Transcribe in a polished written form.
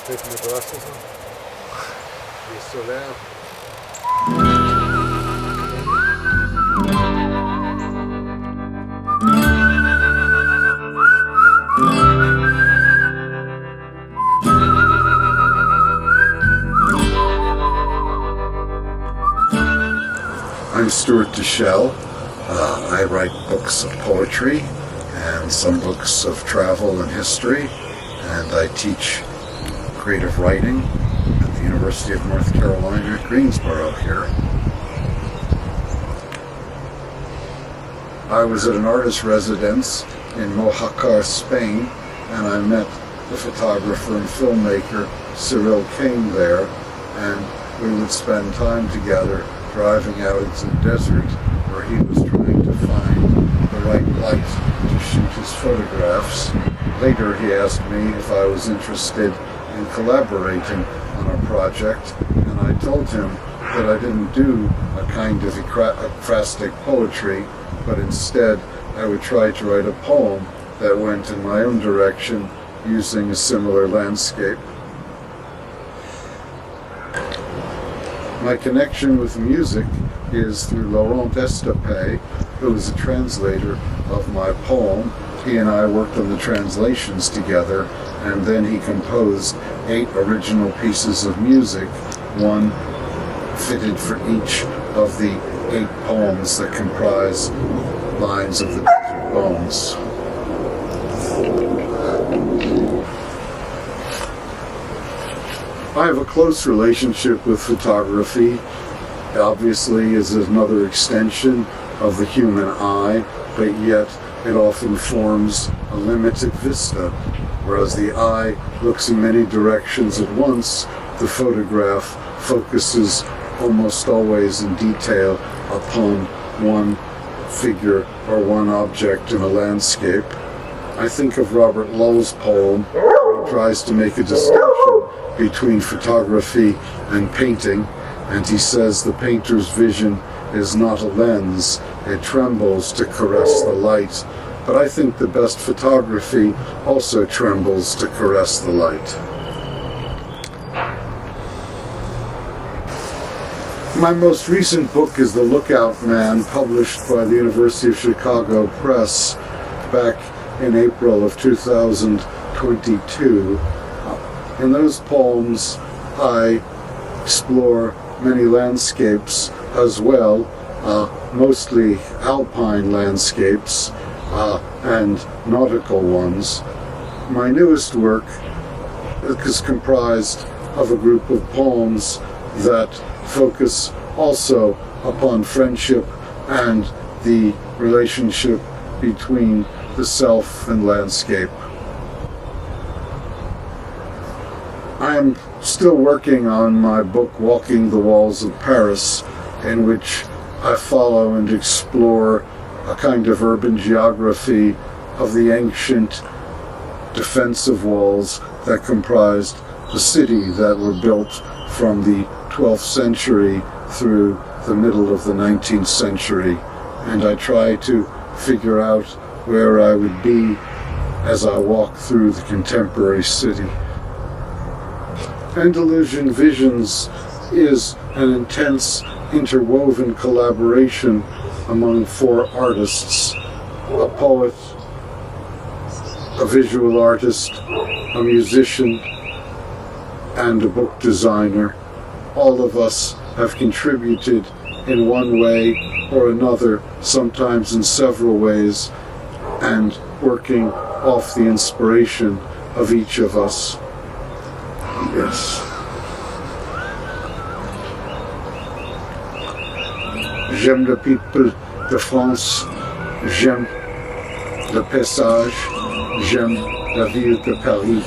take my glasses on. Are you still there? I'm Stuart Dischell. I write books of poetry and some books of travel and history, and I teach creative writing at the University of North Carolina at Greensboro here. I was at an artist residence in Mojácar, Spain, and I met the photographer and filmmaker CYRIL CAINE there, and we would spend time together driving out into the desert where he was trying to find the right light to shoot his photographs. Later he asked me if I was interested in collaborating on a project, and I told him that I didn't do a kind of ekphrastic poetry, but instead I would try to write a poem that went in my own direction using a similar landscape. My connection with music is through LAURENT ESTOPPEY, who is a translator of my poem. He and I worked on the translations together, and then he composed 8 original pieces of music, one fitted for each of the 8 poems that comprise Lines of the Desert Bones. I have a close relationship with photography. Obviously, it's another extension of the human eye, but yet it often forms a limited vista. Whereas the eye looks in many directions at once, the photograph focuses almost always in detail upon one figure or one object in a landscape. I think of Robert Lowell's poem, where he tries to make a distinction between photography and painting, and he says the painter's vision is not a lens, it trembles to caress the light. But I think the best photography also trembles to caress the light. My most recent book is The Lookout Man, published by the University of Chicago Press back in April of 2022. In those poems, I explore many landscapes as well, mostly alpine landscapes and nautical ones. My newest work is comprised of a group of poems that focus also upon friendship and the relationship between the self and landscape. I am still working on my book, Walking the Walls of Paris, in which I follow and explore a kind of urban geography of the ancient defensive walls that comprised the city that were built from the 12th century through the middle of the 19th century. And I try to figure out where I would be as I walk through the contemporary city. Andalusian Visions is an intense interwoven collaboration among 4 artists: a poet, a visual artist, a musician, and a book designer. All of us have contributed in one way or another, sometimes in several ways, and working off the inspiration of each of us. Yes. J'aime le people de France, j'aime le paysage, j'aime la ville de Paris.